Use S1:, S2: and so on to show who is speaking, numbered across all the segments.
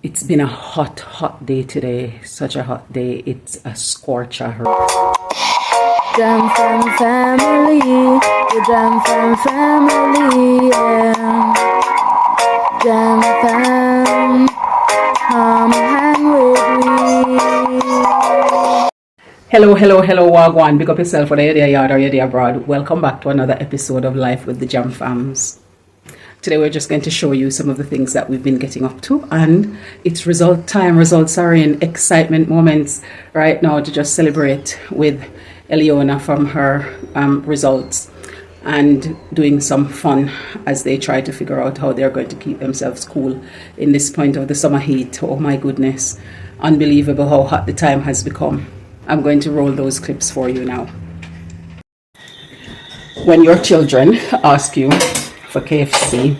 S1: It's been a hot day today. Such a hot day. It's a scorcher.
S2: Jam Fam family, the Jam Fam family, yeah. Jam Fam, come hang with me.
S1: Hello, Wagwan. Big up yourself, whether you're there yard or you're there abroad. Welcome back to another episode of Life with the Jam Fams. Today we're just going to show you some of the things that we've been getting up to, and it's results are in excitement moments right now to just celebrate with Eliona from her results and doing some fun as they try to figure out how they're going to keep themselves cool in this point of the summer heat. Oh my goodness, unbelievable how hot the time has become. I'm going to roll those clips for you now. When your children ask you for KFC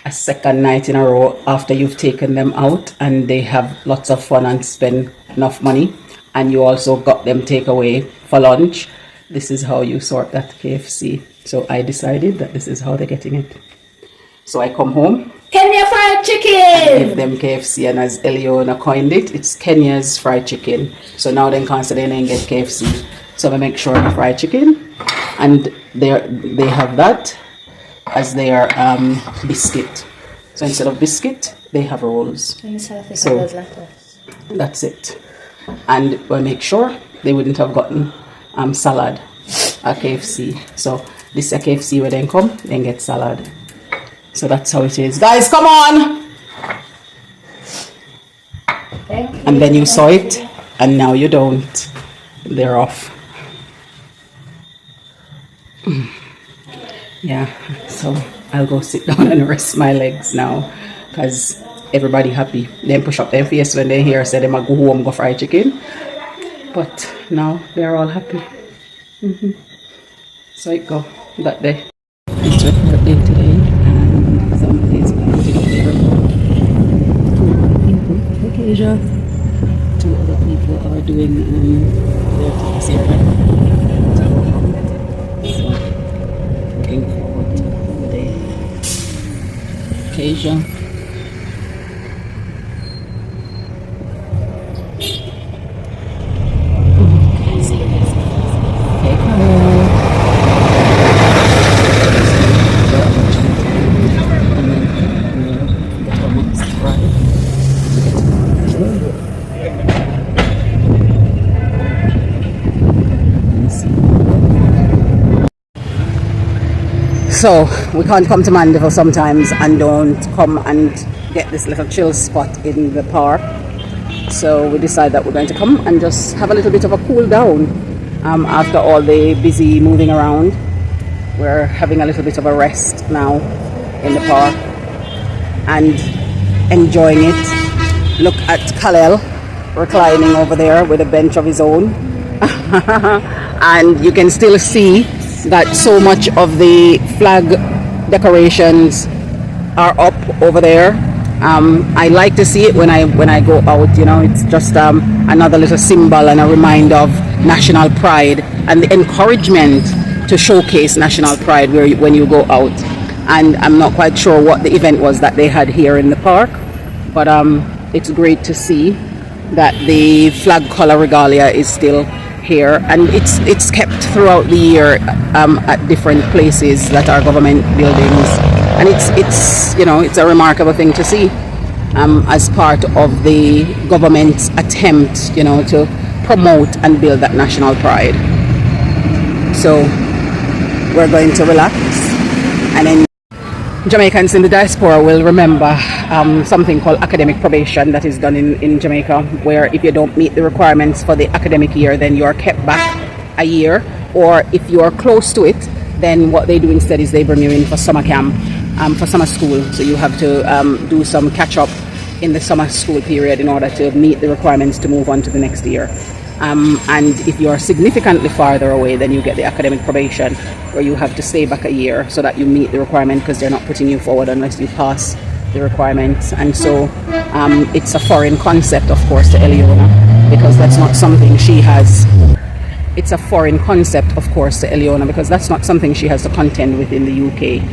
S1: a second night in a row after you've taken them out and they have lots of fun and spend enough money, and you also got them takeaway for lunch, this is how you sort that KFC. So I decided that this is how they're getting it. So I come home,
S2: Kenya fried chicken!
S1: give them KFC, and as Eliona coined it, it's Kenya's fried chicken. So now they can't say they didn't get KFC. So I make sure the fried chicken, and they have that as their biscuit. So instead of biscuit, they have rolls. So that's it. And we'll make sure they wouldn't have gotten salad at KFC. So this at KFC will then come, then get salad. So that's how it is. Guys, come on! And then you saw it, and now you don't. They're off. Yeah, so I'll go sit down and rest my legs now, because everybody happy. Then push up their face when they hear say they might go home, go fry chicken. But now they're all happy. So it go that day. It's her birthday today, and somebody's planting here. 2 people, okay, Asia. 2 other people are doing their things here. So looking forward to the day. Asia. So we can't come to Mandeville sometimes and don't come and get this little chill spot in the park. So we decided that we're going to come and just have a little bit of a cool down after all the busy moving around. We're having a little bit of a rest now in the park and enjoying it. Look at Kalel reclining over there with a bench of his own. And you can still see that so much of the flag decorations are up over there. I like to see it when I go out. You know, it's just another little symbol and a reminder of national pride and the encouragement to showcase national pride when you go out. And I'm not quite sure what the event was that they had here in the park, but it's great to see that the flag color regalia is still here, and it's kept throughout the year at different places that are government buildings, and it's a remarkable thing to see as part of the government's attempt to promote and build that national pride. So we're going to relax, and then Jamaicans in the diaspora will remember something called academic probation that is done in Jamaica, where if you don't meet the requirements for the academic year, then you are kept back a year, or if you are close to it, then what they do instead is they bring you in for summer camp, for summer school. So you have to do some catch up in the summer school period in order to meet the requirements to move on to the next year. And if you are significantly farther away, then you get the academic probation, where you have to stay back a year so that you meet the requirement, because they're not putting you forward unless you pass the requirements. And so it's a foreign concept, of course, to Eliona, because that's not something she has. It's a foreign concept, of course, to Eliona, because that's not something she has to contend with in the UK.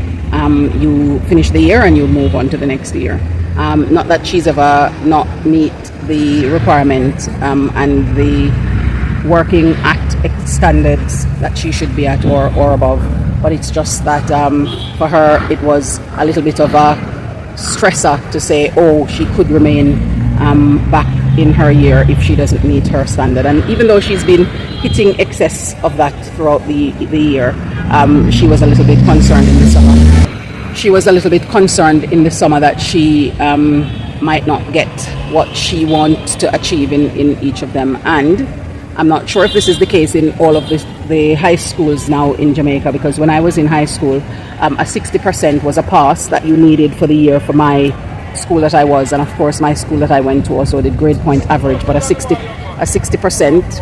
S1: You finish the year and you move on to the next year. Not that she's ever not meet the requirement and the working act standards that she should be at or above, but it's just that for her it was a little bit of a stressor to say, oh, she could remain back in her year if she doesn't meet her standard. And even though she's been hitting excess of that throughout the year, she was a little bit concerned in the summer. She was a little bit concerned in the summer that she might not get what she wants to achieve in each of them. And I'm not sure if this is the case in all of the high schools now in Jamaica, because when I was in high school, a 60% was a pass that you needed for the year for my school that I was, and of course my school that I went to also did grade point average, but a 60%.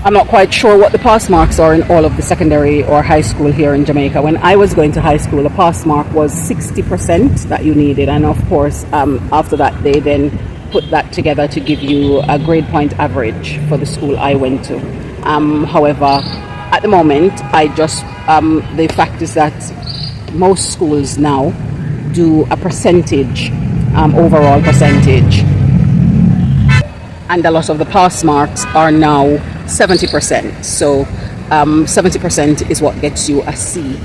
S1: I'm not quite sure what the pass marks are in all of the secondary or high school here in Jamaica. When I was going to high school, the pass mark was 60% that you needed, and of course after that they then put that together to give you a grade point average for the school I went to. However, at the moment, the fact is that most schools now do a percentage, overall percentage, and a lot of the pass marks are now 70%. So 70% is what gets you a C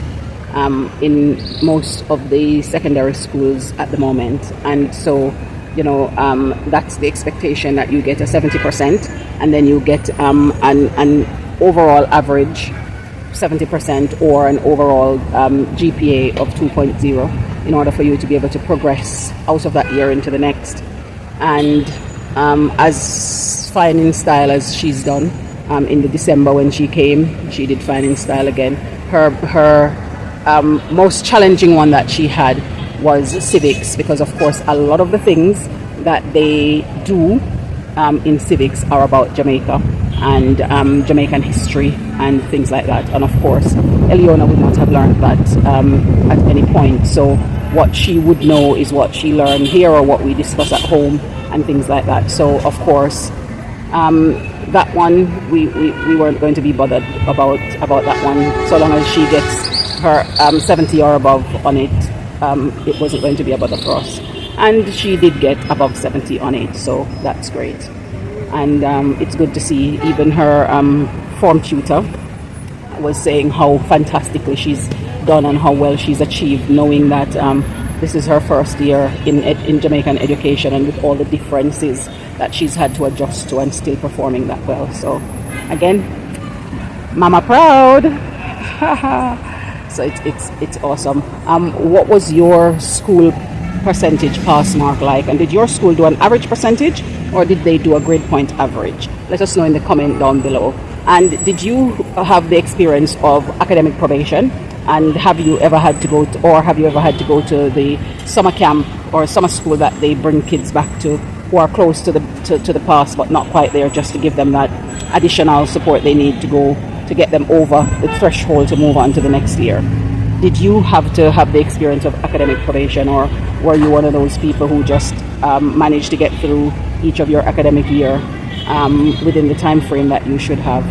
S1: in most of the secondary schools at the moment, and so that's the expectation, that you get a 70% and then you get an overall average 70% or an overall GPA of 2.0 in order for you to be able to progress out of that year into the next. And as fine in style as she's done in the December when she came, she did fine in style again. Her most challenging one that she had was civics, because of course a lot of the things that they do in civics are about Jamaica and Jamaican history and things like that. And of course Eliona would not have learned that at any point, so what she would know is what she learned here or what we discuss at home and things like that. So of course that one we weren't going to be bothered about that one, so long as she gets her 70 or above on it. It wasn't going to be a bother for us, and she did get above 70 on it, so that's great. And it's good to see even her form tutor was saying how fantastically she's done and how well she's achieved, knowing that this is her first year in Jamaican education, and with all the differences that she's had to adjust to and still performing that well. So again, mama proud. So it's awesome. What was your school percentage pass mark like, and did your school do an average percentage or did they do a grade point average? Let us know in the comment down below. And did you have the experience of academic probation, and have you ever had to go to the summer camp or summer school that they bring kids back to who are close to the pass but not quite there, just to give them that additional support they need to get them over the threshold to move on to the next year? Did you have to have the experience of academic probation, or were you one of those people who just managed to get through each of your academic year within the time frame that you should have?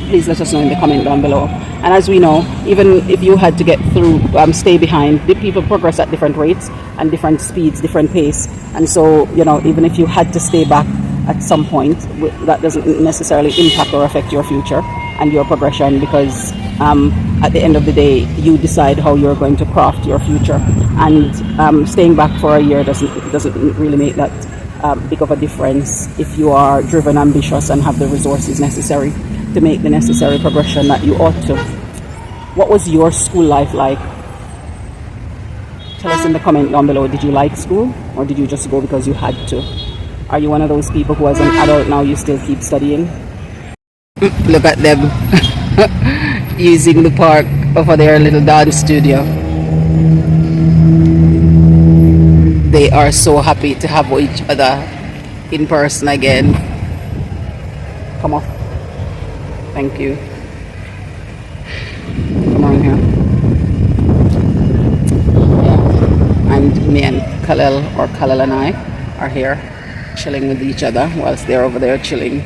S1: Please let us know in the comment down below. And as we know, even if you had to get through, stay behind, the people progress at different rates and different speeds, different pace. And so, even if you had to stay back at some point, that doesn't necessarily impact or affect your future and your progression, because at the end of the day, you decide how you're going to craft your future. And staying back for a year doesn't really make that big of a difference if you are driven, ambitious, and have the resources necessary to make the necessary progression that you ought to. What was your school life like? Tell us in the comment down below. Did you like school, or did you just go because you had to? Are you one of those people who, as an adult now, you still keep studying? Look at them using the park for their little dance studio. They are so happy to have each other in person again. Come on. Thank you. Come on here. Yeah. And me and Khalil and I are here chilling with each other whilst they're over there chilling.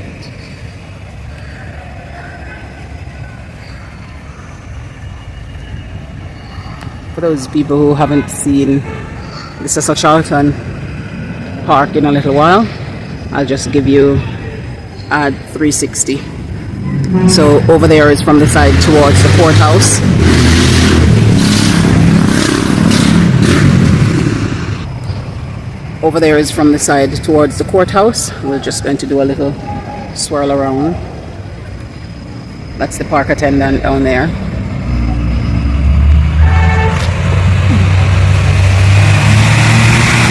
S1: For those people who haven't seen this is a Charlton Park in a little while. I'll just give you a 360. So over there is from the side towards the courthouse. Over there is from the side towards the courthouse. We're just going to do a little swirl around. That's the park attendant down there.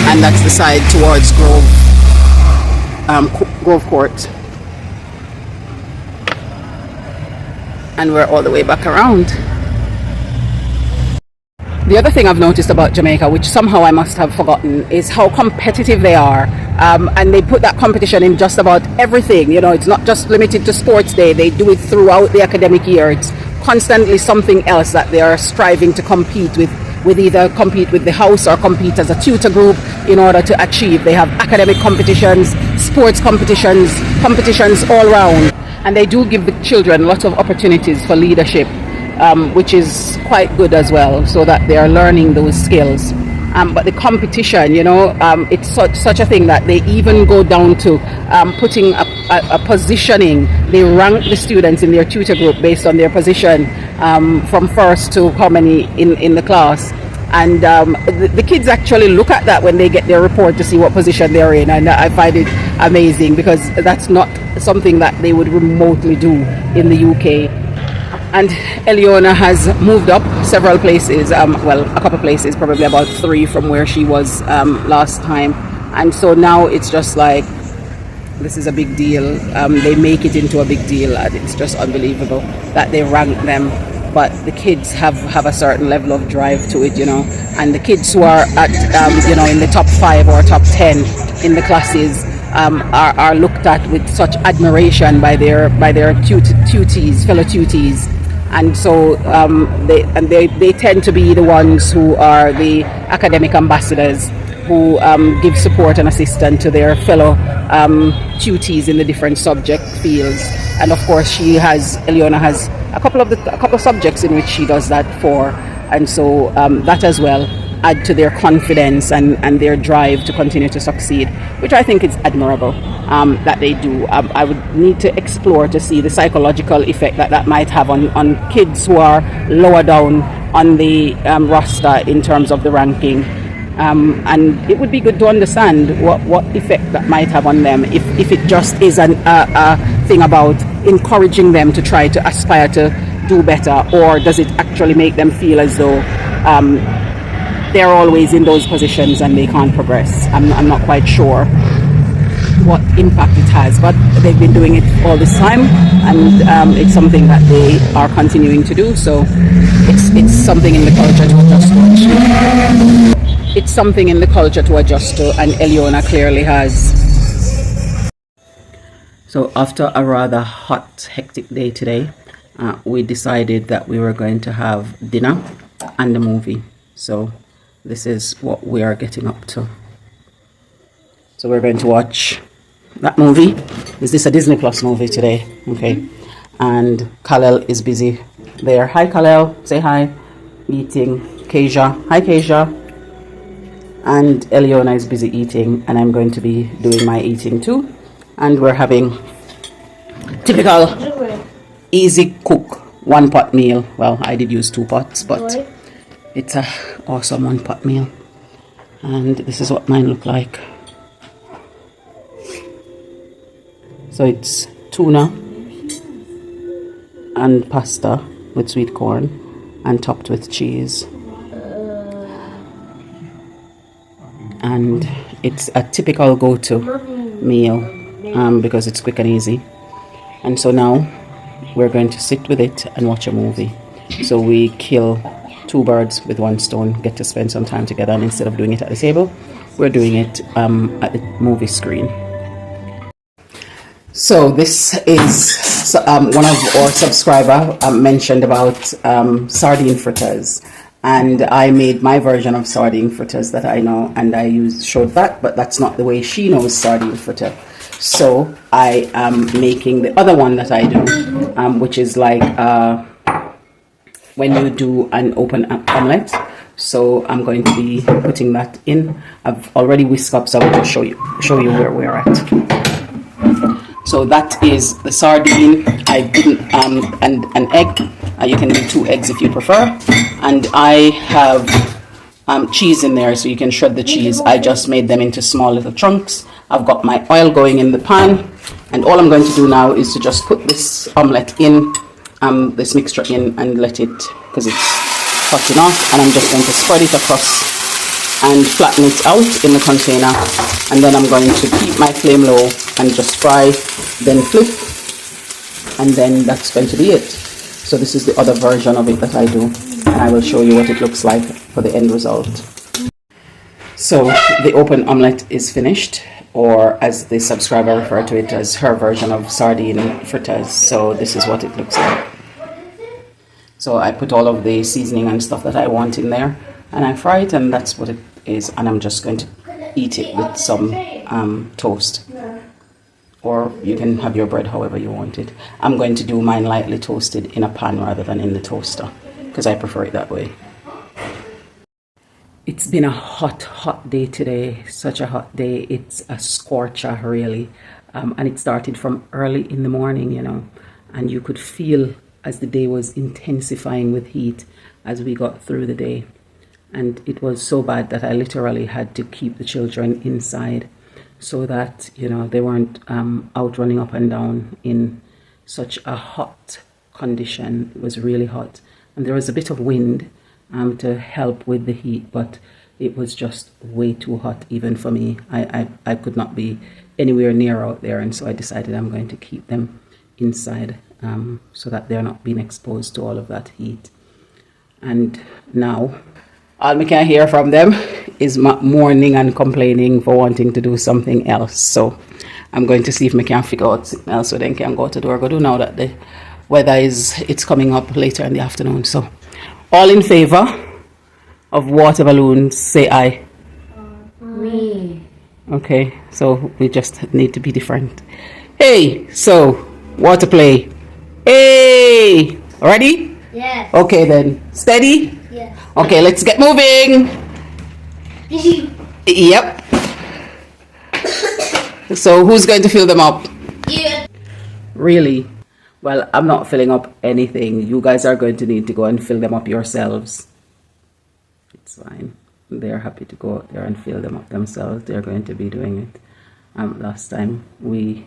S1: And that's the side towards Grove Court. And we're all the way back around. The other thing I've noticed about Jamaica, which somehow I must have forgotten, is how competitive they are. And they put that competition in just about everything. You know, it's not just limited to sports day. They do it throughout the academic year. It's constantly something else that they are striving to compete with either compete with the house or compete as a tutor group in order to achieve. They have academic competitions, sports competitions, competitions all round. And they do give the children lots of opportunities for leadership, which is quite good as well, so that they are learning those skills. But the competition, you know, it's such a thing that they even go down to putting a positioning. They rank the students in their tutor group based on their position, from first to how many in the class. And the kids actually look at that when they get their report to see what position they're in. And I find it amazing, because that's not something that they would remotely do in the UK. And Eliona has moved up several places, well, a couple places, probably about 3 from where she was last time. And so now it's just like, this is a big deal. They make it into a big deal, and it's just unbelievable that they rank them. But the kids have a certain level of drive to it, you know. And the kids who are at, you know, in the top 5 or top 10 in the classes are looked at with such admiration by their tutees, fellow tutees. And so they tend to be the ones who are the academic ambassadors, who give support and assistance to their fellow tutees in the different subject fields. And of course, Eliona has a couple of subjects in which she does that for, and so that as well add to their confidence and their drive to continue to succeed, which I think is admirable that they do. I would need to explore to see the psychological effect that might have on kids who are lower down on the roster in terms of the ranking. And it would be good to understand what effect that might have on them, if it just is a thing about encouraging them to try to aspire to do better, or does it actually make them feel as though they're always in those positions and they can't progress. I'm not quite sure what impact it has, but they've been doing it all this time, and it's something that they are continuing to do. So it's something in the culture to adjust to. It's something in the culture to adjust to, and Eliona clearly has. So after a rather hot, hectic day today, we decided that we were going to have dinner and a movie. So this is what we are getting up to. So we're going to watch that movie. Is this a Disney Plus movie today? Okay. And Kalel is busy there. Hi Kalel, say hi. Eating. Keisha, hi Keisha. And Eliona is busy eating, and I'm going to be doing my eating too. And we're having typical easy cook 1-pot meal. Well, I did use 2 pots, but it's a awesome 1-pot meal. And this is what mine look like. So it's tuna and pasta with sweet corn and topped with cheese. And it's a typical go-to meal because it's quick and easy. And so now we're going to sit with it and watch a movie. So we kill 2 birds with 1 stone, get to spend some time together, and instead of doing it at the table, we're doing it at the movie screen. So this is one of our subscriber mentioned about sardine fritters. And I made my version of sardine fritters that I know, and I showed that, but that's not the way she knows sardine fritter. So I am making the other one that I do, which is like when you do an open omelette, So I'm going to be putting that in. I've already whisked up, so I'm going to show you where we're at. So that is the sardine. I didn't and an egg. You can do 2 eggs if you prefer. And I have cheese in there, so you can shred the cheese. I just made them into small little chunks. I've got my oil going in the pan, and all I'm going to do now is to just put this omelette in, this mixture in, and let it, because it's hot enough, and I'm just going to spread it across and flatten it out in the container, and then I'm going to keep my flame low and just fry, then flip, and then that's going to be it. So this is the other version of it that I do, and I will show you what it looks like for the end result. So the open omelette is finished, or as the subscriber referred to it, as her version of sardine fritters. So this is what it looks like. So I put all of the seasoning and stuff that I want in there, and I fry it, and that's what it is. And I'm just going to eat it with some toast, or you can have your bread however you want it. I'm going to do mine lightly toasted in a pan rather than in the toaster, because I prefer it that way. It's been a hot day today, such a hot day. It's a scorcher really, and it started from early in the morning, you know, and you could feel as the day was intensifying with heat as we got through the day. And it was so bad that I literally had to keep the children inside so that, you know, they weren't out running up and down in such a hot condition. It was really hot, and there was a bit of wind to help with the heat, but it was just way too hot even for me. I could not be anywhere near out there, and so I decided I'm going to keep them inside so that they're not being exposed to all of that heat. And now all we can hear from them is mourning and complaining for wanting to do something else. So I'm going to see if we can figure out something else so then can go to the door. Go do now that the weather it's coming up later in the afternoon. So all in favor of water balloons, say aye.
S2: Me.
S1: Okay, so we just need to be different. Hey, so water play. Hey, ready?
S2: Yes.
S1: Okay then, steady?
S2: Yes.
S1: Okay, let's get moving. Yep. So who's going to fill them up?
S2: You.
S1: Really? Well, I'm not filling up anything. You guys are going to need to go and fill them up yourselves. It's fine. They're happy to go out there and fill them up themselves. They're going to be doing it. Last time we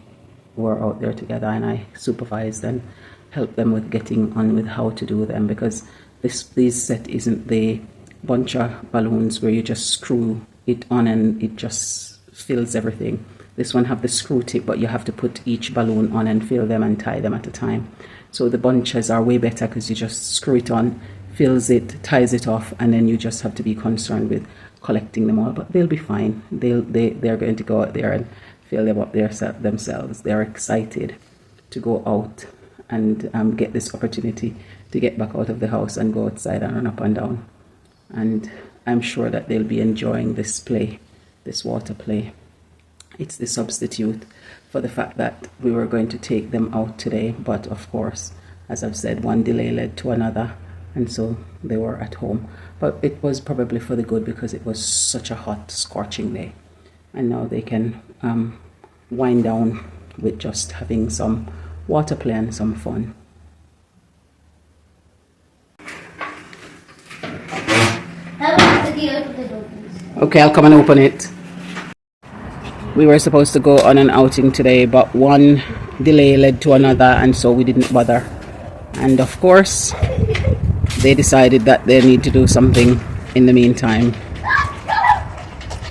S1: were out there together, and I supervised and helped them with getting on with how to do them, because this set isn't the bunch of balloons where you just screw it on and it just fills everything. This one have the screw tip, but you have to put each balloon on and fill them and tie them at a time. So the bunches are way better because you just screw it on, fills it, ties it off, and then you just have to be concerned with collecting them all. But they'll be fine. They're going to go out there and fill them up themselves. They're excited to go out and get this opportunity to get back out of the house and go outside and run up and down. And I'm sure that they'll be enjoying this play, this water play. It's the substitute for the fact that we were going to take them out today, but of course, as I've said, one delay led to another, and so they were at home. But it was probably for the good, because it was such a hot, scorching day, and now they can wind down with just having some water play and some fun. Okay, I'll come and open it. We were supposed to go on an outing today, but one delay led to another, and so we didn't bother. And of course, they decided that they need to do something in the meantime.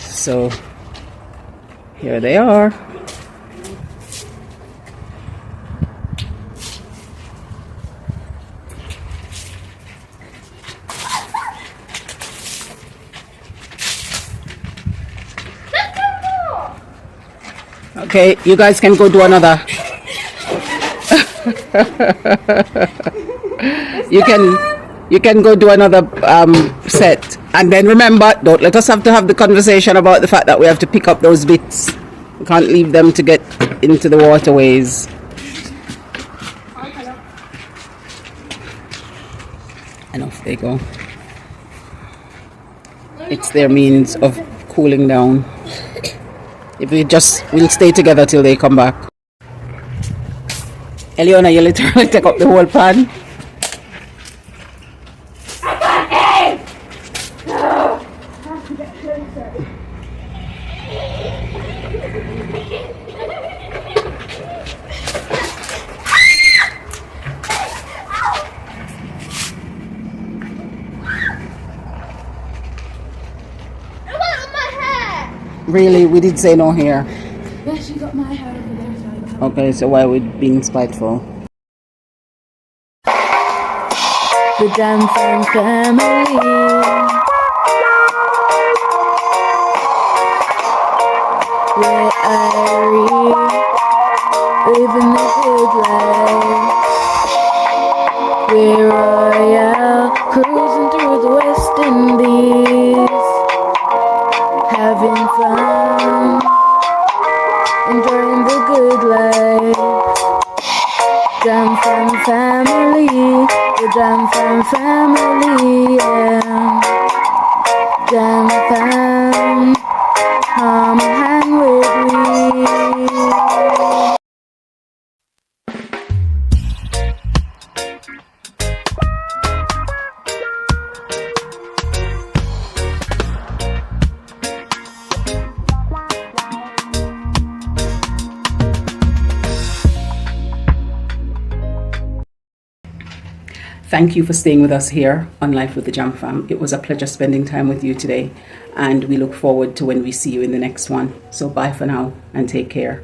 S1: So here they are. Okay, you guys can go do another. You can go do another set, and then remember, don't let us have to have the conversation about the fact that we have to pick up those bits. We can't leave them to get into the waterways. And off they go. it's their means of cooling down. If we'll stay together till they come back. Eliona, you literally take up the whole pan. Really, we did say no here.
S2: Yeah, she got my hair over there. So
S1: Okay, so why are we being spiteful?
S2: the Johnson family. Where Irie living the good life. We're royal, cruising through the West Indies, having fun, enjoying the good life. Johnson family, the Johnson family, yeah. Johnson, come hang with me.
S1: Thank you for staying with us here on Life with the Jam Fam. It was a pleasure spending time with you today, and we look forward to when we see you in the next one. So bye for now and take care.